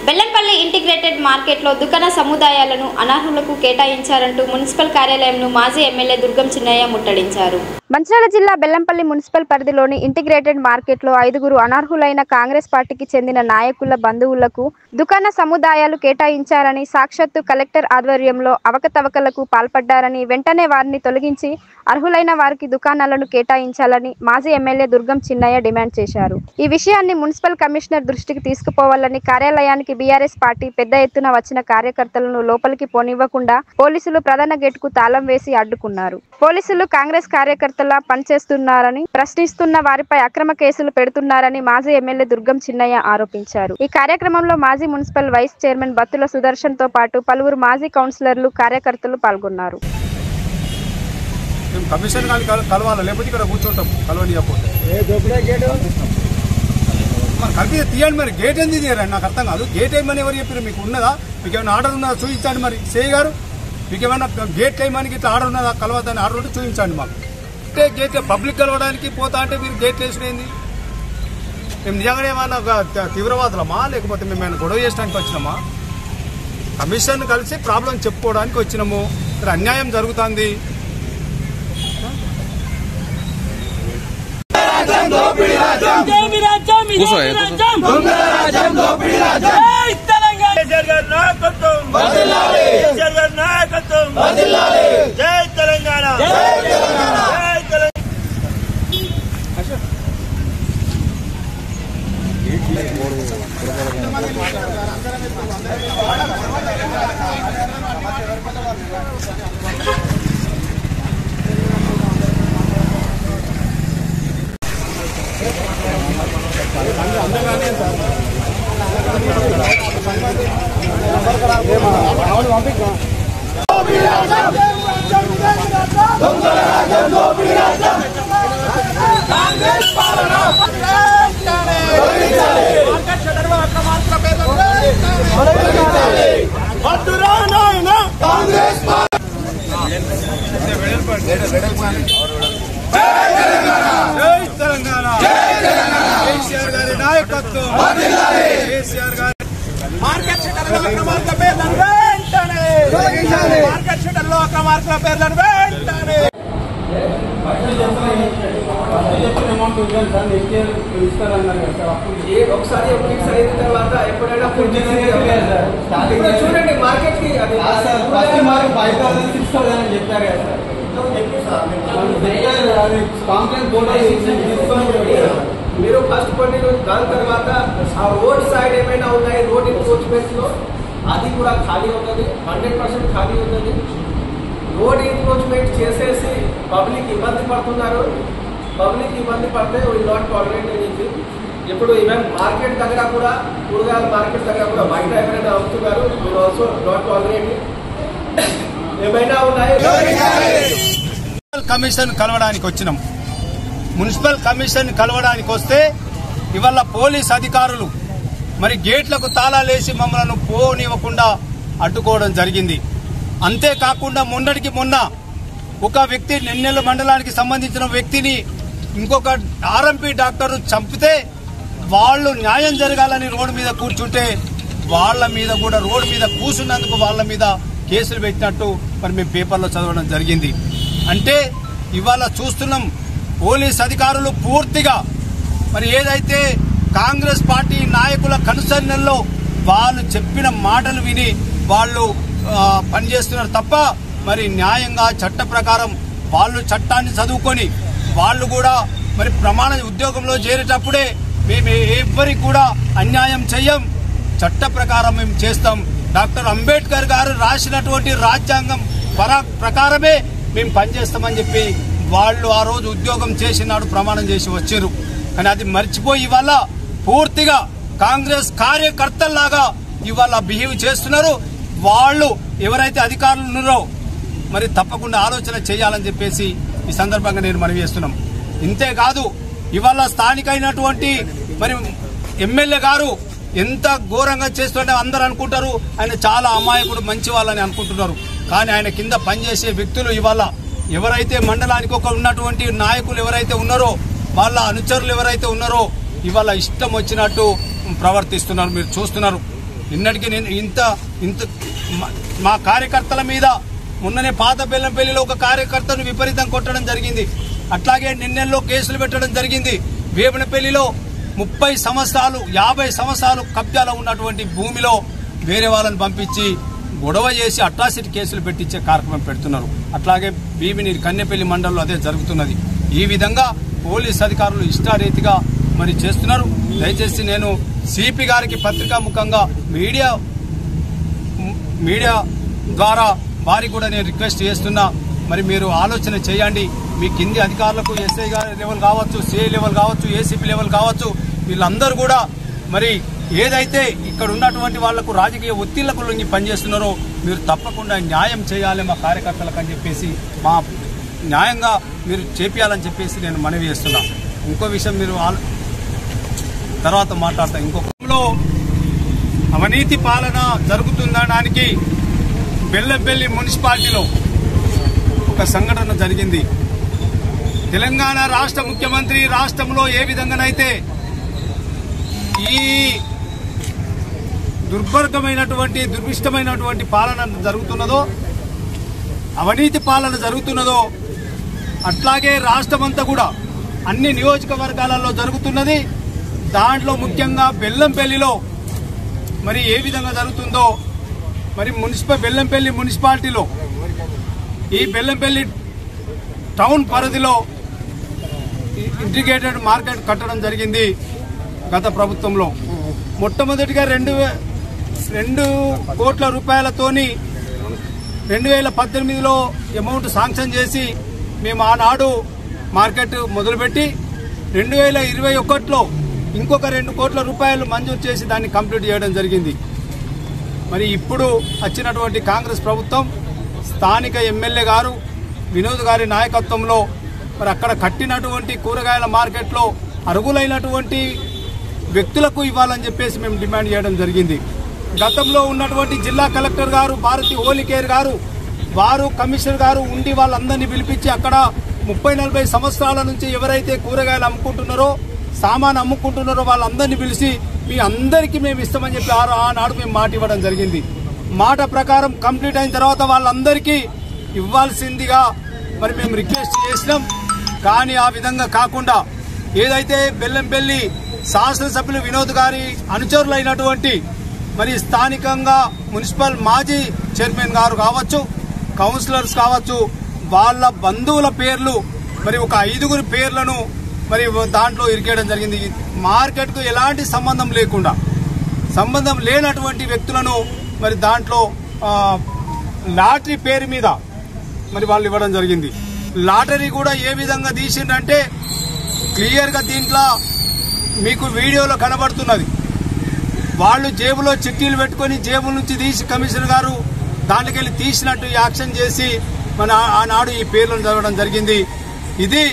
Bellampalli integrated మార్కెట్లో దుకాణ సముదాయాలను అనర్హులకు కేటాయించారంటూ municipal కార్యాలయంను మాజీ MLA Durgam Chinnaiah ముట్టడించారు. Mancherial జిల్లా బెల్లంపల్లి మున్సిపల్ పరిధిలోని ఇంటిగ్రేటెడ్ మార్కెట్లో 5గురు అనర్హులైన కాంగ్రెస్ పార్టీకి చెందిన నాయకుల బంధువులకు దుకాణ సముదాయాలు కేటాయించారని, సాక్షాత్తు కలెక్టర్ ఆధ్వర్యంలో అవకతవకలకు పాల్పడ్డారని, వెంటనే వారిని తొలగించి అర్హులైన వారికి దుకాణాలను కేటాయించాలని మాజీ ఎమ్మెల్యే దుర్గం చిన్నయ్య డిమాండ్ చేశారు. ఈ విషయాన్ని మున్సిపల్ కమిషనర్ దృష్టికి తీసుకుపోవాలని కార్యాలయానికి బీఆర్ఎస్ పార్టీ పెద్ద ఎత్తున వచ్చిన కార్యకర్తలను లోపలికి పోనివ్వకుండా పోలీసులు ప్రధాన గేటుకు తాళం వేసి అడ్డుకున్నారు. పోలీసులు కాంగ్రెస్ కార్యకర్తలా పనిచేస్తున్నారని, ప్రశ్నిస్తున్న వారిపై అక్రమ కేసులు పెడుతున్నారని మాజీ ఎమ్మెల్యే దుర్గం చిన్నయ్య ఆరోపించారు. ఈ కార్యక్రమంలో మాజీ municipal vice chairman Battula Sudarshan తో పాటు పలువురు మాజీ కౌన్సిలర్లు, కార్యకర్తలు పాల్గొన్నారు. కమిషన్ కలవాలి, లేకపోతే ఇక్కడ కూర్చుంటాం కలవనియకపోతే కలిపి తీయండి. మరి గేట్ ఎందుకు తీయరండి నాకు అర్థం కాదు. గేట్ వేయమని ఎవరు చెప్పారు? మీకు ఉన్నదా? మీకు ఏమైనా ఆర్డర్ ఉన్నదా చూపించండి. మరి సేయ్ గారు మీకు ఏమైనా గేట్ వేయడానికి ఇట్లా ఆర్డర్ ఉన్నదా? కలవద్దని ఆర్డర్ ఉంటే చూపించండి మాకు. అంటే గేట్ పబ్లిక్ కలవడానికి పోతా అంటే మీరు గేట్ వేసిపోయింది. మేము నిజంగానే ఏమన్నా తీవ్రవాదులమా, లేకపోతే మేము ఏమైనా గొడవ చేయడానికి వచ్చినామా? కమిషన్ కలిసి ప్రాబ్లం చెప్పుకోవడానికి వచ్చినాము. ఇక్కడ అన్యాయం జరుగుతుంది. చూడండి మార్కెట్ కి చెప్పారు మీరు ఫస్ట్ కొన్ని దాని తర్వాత ఆ రోడ్ సైడ్ ఏమైనా ఉన్నాయి రోడ్ ఎన్క్రోచ్మెంట్స్ లో అది కూడా ఖాళీ అవుతుంది, 100% ఖాళీ అవుతుంది. రోడ్ ఎన్క్రోచ్మెంట్ చేసేసి పబ్లిక్ ఇబ్బంది పడుతున్నారు. పబ్లిక్ ఇబ్బంది పడితే విల్ నాట్ టాలరేట్ ఎనీథింగ్. ఇప్పుడు ఈవెన్ మార్కెట్ దగ్గర కూడా, కూరగాయల మార్కెట్ దగ్గర కూడా బయట ఎవరైనా అవుతున్నారు, విల్ ఆల్సో నాట్ టాలరేట్. ఏమైనా ఉన్నాయి. కమిషన్ కలవడానికి వచ్చినాం. మున్సిపల్ కమిషన్ కలవడానికి వస్తే ఇవాళ పోలీస్ అధికారులు మరి గేట్లకు తాళాలేసి మమ్మల్ని పోనివ్వకుండా అడ్డుకోవడం జరిగింది. అంతేకాకుండా మొన్నటికి మొన్న ఒక వ్యక్తి నెన్నెల మండలానికి సంబంధించిన వ్యక్తిని ఇంకొక ఆర్ఎంపీ డాక్టర్ చంపితే వాళ్ళు న్యాయం జరగాలని రోడ్డు మీద కూర్చుంటే వాళ్ళ మీద కూడా రోడ్డు మీద కూర్చున్నందుకు వాళ్ళ మీద కేసులు పెట్టినట్టు మరి మేము పేపర్లో చదవడం జరిగింది. అంటే ఇవాళ చూస్తున్నాం పోలీస్ అధికారులు పూర్తిగా మరి ఏదైతే కాంగ్రెస్ పార్టీ నాయకుల కనుసన్నల్లో వాళ్ళు చెప్పిన మాటలు విని వాళ్ళు పనిచేస్తున్నారు తప్ప మరి న్యాయంగా చట్ట ప్రకారం వాళ్ళు చట్టాన్ని చదువుకొని వాళ్ళు కూడా మరి ప్రమాణ ఉద్యోగంలో చేరేటప్పుడే మేము ఎవ్వరికి కూడా అన్యాయం చెయ్యం, చట్ట ప్రకారం మేము చేస్తాం. డాక్టర్ అంబేద్కర్ గారు రాసినటువంటి రాజ్యాంగం ప్రకారమే మేము పనిచేస్తామని చెప్పి వాళ్ళు ఆ రోజు ఉద్యోగం చేసినాడు ప్రమాణం చేసి వచ్చారు. కానీ అది మర్చిపోయి ఇవాళ పూర్తిగా కాంగ్రెస్ కార్యకర్తల్లాగా ఇవాళ బిహేవ్ చేస్తున్నారు. వాళ్ళు ఎవరైతే అధికారులు ఉన్నారో మరి తప్పకుండా ఆలోచన చేయాలని చెప్పేసి ఈ సందర్భంగా నేను మనవి చేస్తున్నాం. ఇంతేకాదు ఇవాళ స్థానికైనటువంటి మరి ఎమ్మెల్యే గారు ఎంత ఘోరంగా చేస్తుంటే అందరూ అనుకుంటారు ఆయన చాలా అమాయకుడు, మంచి వాళ్ళని అనుకుంటున్నారు. కానీ ఆయన కింద పనిచేసే వ్యక్తులు ఇవాళ ఎవరైతే మండలానికి ఒక ఉన్నటువంటి నాయకులు ఎవరైతే ఉన్నారో వాళ్ళ అనుచరులు ఎవరైతే ఉన్నారో ఇవాళ ఇష్టం వచ్చినట్టు ప్రవర్తిస్తున్నారు. మీరు చూస్తున్నారు. ఇన్నటికి నేను ఇంత మా కార్యకర్తల మీద మొన్ననే పాత బెల్లంపల్లిలో ఒక కార్యకర్తను విపరీతం కొట్టడం జరిగింది. అట్లాగే నిన్నెల్లో కేసులు పెట్టడం జరిగింది. వేపనపల్లిలో 30 సంవత్సరాలు 50 సంవత్సరాలు కబ్జాలో ఉన్నటువంటి భూమిలో వేరే వాళ్ళని పంపించి గొడవ చేసి అట్రాసిటీ కేసులు పెట్టించే కార్యక్రమం పెడుతున్నారు. అట్లాగే బీబీనీరు కన్నెపల్లి మండలంలో అదే జరుగుతున్నది. ఈ విధంగా పోలీస్ అధికారులు ఇష్టారీతిగా మరి చేస్తున్నారు. దయచేసి నేను సిపి గారికి పత్రికాముఖంగా మీడియా ద్వారా వారికి కూడా నేను రిక్వెస్ట్ చేస్తున్నా. మరి మీరు ఆలోచన చేయండి. మీ కింది అధికారులకు ఎస్ఐ లెవెల్ కావచ్చు, సిఐ లెవెల్ కావచ్చు, ఏసీపీ లెవెల్ కావచ్చు, వీళ్ళందరూ కూడా మరి ఏదైతే ఇక్కడ ఉన్నటువంటి వాళ్లకు రాజకీయ ఒత్తిళ్లకు లొంగి పనిచేస్తున్నారో మీరు తప్పకుండా న్యాయం చేయాలి మా కార్యకర్తలకు అని చెప్పేసి, మా న్యాయంగా మీరు చేపియాలని చెప్పేసి నేను మనవి చేస్తున్నా. ఇంకో విషయం మీరు తర్వాత మాట్లాడతా. ఇంకొకలో అవినీతి పాలన జరుగుతుందనడానికి బెల్లంపల్లి మున్సిపాలిటీలో ఒక సంఘటన జరిగింది. తెలంగాణ రాష్ట్ర ముఖ్యమంత్రి రాష్ట్రంలో ఏ విధంగానైతే ఈ దుర్భిష్టమైనటువంటి పాలన జరుగుతున్నదో, అవినీతి పాలన జరుగుతున్నదో, అట్లాగే రాష్ట్రమంతా కూడా అన్ని నియోజకవర్గాలలో జరుగుతున్నది. దాంట్లో ముఖ్యంగా బెల్లంపల్లిలో మరి ఏ విధంగా జరుగుతుందో, మరి బెల్లంపల్లి మున్సిపాలిటీలో ఈ బెల్లంపల్లి టౌన్ పరిధిలో ఇంటిగ్రేటెడ్ మార్కెట్ కట్టడం జరిగింది గత ప్రభుత్వంలో. మొట్టమొదటిగా 2 కోట్ల రూపాయలతోని 2018లో అమౌంట్ శాంక్షన్ చేసి మేము ఆనాడు మార్కెట్ మొదలుపెట్టి 2021లో ఇంకొక 2 కోట్ల రూపాయలు మంజూరు చేసి దాన్ని కంప్లీట్ చేయడం జరిగింది. మరి ఇప్పుడు వచ్చినటువంటి కాంగ్రెస్ ప్రభుత్వం స్థానిక ఎమ్మెల్యే గారు వినోద్ గారి నాయకత్వంలో మరి అక్కడ కట్టినటువంటి కూరగాయల మార్కెట్లో అర్హులైనటువంటి వ్యక్తులకు ఇవ్వాలని చెప్పేసి మేము డిమాండ్ చేయడం జరిగింది. గతంలో ఉన్నటువంటి జిల్లా కలెక్టర్ గారు భారతి హోలికేర్ గారు, వారు కమిషనర్ గారు ఉండి వాళ్ళందరినీ పిలిపించి అక్కడ 30-40 సంవత్సరాల నుంచి ఎవరైతే కూరగాయలు అమ్ముకుంటున్నారో, సామాన్ అమ్ముకుంటున్నారో వాళ్ళందరినీ పిలిచి మీ అందరికీ మేము ఇస్తామని చెప్పి ఆనాడు మేము మాట ఇవ్వడం జరిగింది. మాట ప్రకారం కంప్లీట్ అయిన తర్వాత వాళ్ళందరికీ ఇవ్వాల్సిందిగా మరి మేము రిక్వెస్ట్ చేసినాం. కానీ ఆ విధంగా కాకుండా ఏదైతే బెల్లంపల్లి శాసనసభ్యులు వినోద్ గారి అనుచరులైనటువంటి మరి స్థానికంగా మున్సిపల్ మాజీ చైర్మన్ గారు కావచ్చు, కౌన్సిలర్స్ కావచ్చు, వాళ్ళ బంధువుల పేర్లు మరి ఒక 5 పేర్లను మరి దాంట్లో ఇరికేయడం జరిగింది. మార్కెట్కు ఎలాంటి సంబంధం లేనటువంటి వ్యక్తులను మరి దాంట్లో లాటరీ పేరు మీద మరి వాళ్ళు ఇవ్వడం జరిగింది. లాటరీ కూడా ఏ విధంగా తీసిందంటే క్లియర్గా దీంట్లో మీకు వీడియోలో కనబడుతున్నది. వాళ్ళు జేబులో చిట్టీలు పెట్టుకొని జేబుల నుంచి తీసి కమిషనర్ గారు దాంట్లోకి వెళ్ళి తీసినట్టు యాక్షన్ చేసి మన ఆనాడు ఈ పేర్లను చదవడం జరిగింది. ఇది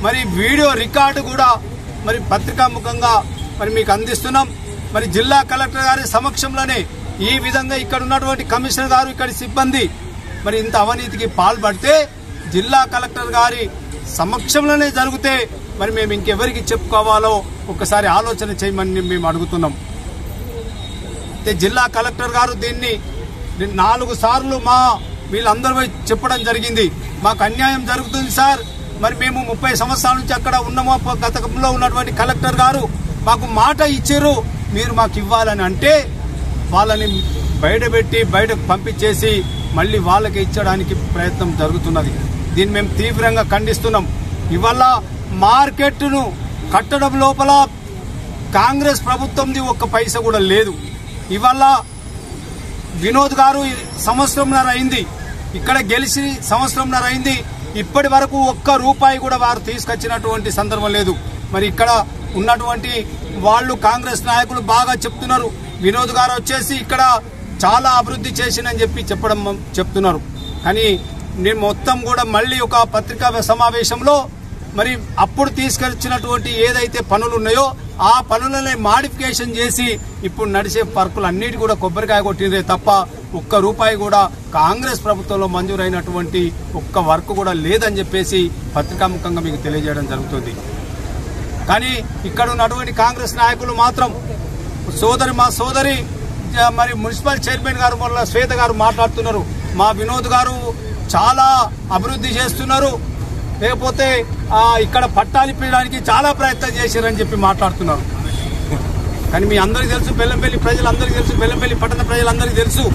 మరి వీడియో రికార్డు కూడా మరి పత్రికాముఖంగా మరి మీకు అందిస్తున్నాం. మరి జిల్లా కలెక్టర్ గారి సమక్షంలోనే ఈ విధంగా ఇక్కడ ఉన్నటువంటి కమిషనర్ గారు, ఇక్కడి సిబ్బంది మరి ఇంత అవినీతికి పాల్పడితే జిల్లా కలెక్టర్ గారి సమక్షంలోనే జరిగితే మరి మేము ఇంకెవరికి చెప్పుకోవాలో ఒకసారి ఆలోచన చేయమని మేము అడుగుతున్నాం. జిల్లా కలెక్టర్ గారు దీన్ని 4 సార్లు వీళ్ళందరూ చెప్పడం జరిగింది. మాకు అన్యాయం జరుగుతుంది సార్, మరి మేము 30 సంవత్సరాల నుంచి అక్కడ ఉన్నామో, గతంలో ఉన్నటువంటి కలెక్టర్ గారు మాకు మాట ఇచ్చారు మీరు మాకు ఇవ్వాలని అంటే వాళ్ళని బయటకు పంపించేసి మళ్ళీ వాళ్ళకి ఇచ్చడానికి ప్రయత్నం జరుగుతున్నది. దీన్ని మేము తీవ్రంగా ఖండిస్తున్నాం. ఇవాళ మార్కెట్ను కట్టడం లోపల కాంగ్రెస్ ప్రభుత్వంది ఒక్క పైసా కూడా లేదు. ఇవాళ వినోద్ గారు 1.5 సంవత్సరం అయింది, ఇక్కడ గెలిచి 1.5 సంవత్సరం అయింది. ఇప్పటి వరకు ₹1 కూడా వారు తీసుకొచ్చినటువంటి సందర్భం లేదు. మరి ఇక్కడ ఉన్నటువంటి వాళ్ళు కాంగ్రెస్ నాయకులు బాగా చెప్తున్నారు, వినోద్ గారు వచ్చేసి ఇక్కడ చాలా అభివృద్ధి చేసిందని చెప్తున్నారు. కానీ నేను మొత్తం కూడా మళ్ళీ ఒక పత్రికా సమావేశంలో మరి అప్పుడు తీసుకొచ్చినటువంటి ఏదైతే పనులు ఉన్నాయో ఆ పనులని మాడిఫికేషన్ చేసి ఇప్పుడు నడిచే పర్కులు అన్నిటి కూడా కొబ్బరికాయ కొట్టినరే తప్ప ₹1 కూడా కాంగ్రెస్ ప్రభుత్వంలో మంజూరైనటువంటి ఒక్క వర్క్ కూడా లేదని చెప్పేసి పత్రికాముఖంగా మీకు తెలియజేయడం జరుగుతుంది. కానీ ఇక్కడ ఉన్నటువంటి కాంగ్రెస్ నాయకులు మాత్రం మా సోదరి మరి మున్సిపల్ చైర్మన్ గారు మొన్న శ్వేత గారు మాట్లాడుతున్నారు, మా వినోద్ గారు చాలా అభివృద్ధి చేస్తున్నారు, లేకపోతే ఇక్కడ పట్టాలు ఇప్పడానికి చాలా ప్రయత్నం చేశారని చెప్పి మాట్లాడుతున్నారు. కానీ మీ అందరికీ తెలుసు, బెల్లంపల్లి ప్రజలందరికీ తెలుసు, బెల్లంపల్లి పట్టణ ప్రజలందరికీ తెలుసు,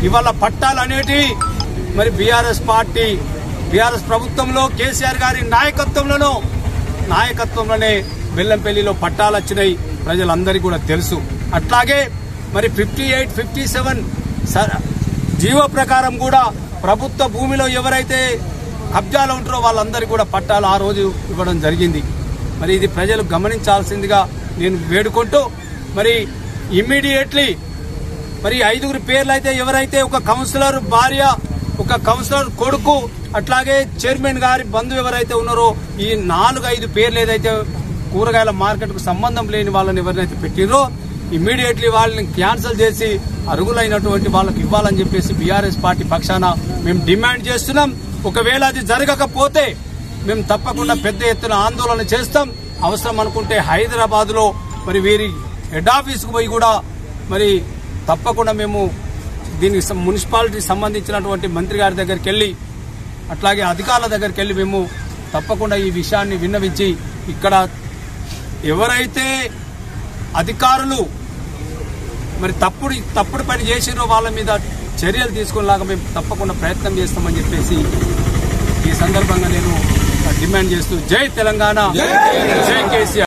ఇవాళ పట్టాలు అనేటివి మరి బీఆర్ఎస్ ప్రభుత్వంలో కేసీఆర్ గారి నాయకత్వంలోనే బెల్లంపల్లిలో పట్టాలు వచ్చినాయి, ప్రజలందరికీ కూడా తెలుసు. అట్లాగే మరి 58, 57 జీవో ప్రకారం కూడా ప్రభుత్వ భూమిలో ఎవరైతే కబ్జాలో ఉంటారో వాళ్ళందరికీ కూడా పట్టాలు ఆ రోజు ఇవ్వడం జరిగింది. మరి ఇది ప్రజలు గమనించాల్సిందిగా నేను వేడుకుంటూ, మరి ఇమ్మీడియట్లీ మరి 5 పేర్లు అయితే ఎవరైతే ఒక కౌన్సిలర్ భార్య, ఒక కౌన్సిలర్ కొడుకు, అట్లాగే చైర్మన్ గారి బంధువు ఎవరైతే ఉన్నారో ఈ 4-5 పేర్లు ఏదైతే కూరగాయల మార్కెట్కు సంబంధం లేని వాళ్ళని ఎవరినైతే పెట్టినో ఇమ్మీడియట్లీ వాళ్ళని క్యాన్సిల్ చేసి అర్హులైనటువంటి వాళ్ళకి ఇవ్వాలని చెప్పేసి బీఆర్ఎస్ పార్టీ పక్షాన మేము డిమాండ్ చేస్తున్నాం. ఒకవేళ అది జరగకపోతే మేము తప్పకుండా పెద్ద ఎత్తున ఆందోళన చేస్తాం. అవసరం అనుకుంటే హైదరాబాద్ లో మరి వీరి హెడ్ ఆఫీస్ కు పోయి కూడా మరి తప్పకుండా మేము దీనికి మున్సిపాలిటీ సంబంధించినటువంటి మంత్రి గారి దగ్గరికి వెళ్లి, అట్లాగే అధికారుల దగ్గరికి వెళ్లి మేము తప్పకుండా ఈ విషయాన్ని విన్నవించి, ఇక్కడ ఎవరైతే అధికారులు మరి తప్పుడు పని చేసినో వాళ్ళ మీద చర్యలు తీసుకునేలాగా మేము తప్పకుండా ప్రయత్నం చేస్తామని చెప్పేసి ఈ సందర్భంగా నేను డిమాండ్ చేస్తూ, జై తెలంగాణ, జై కేసీఆర్.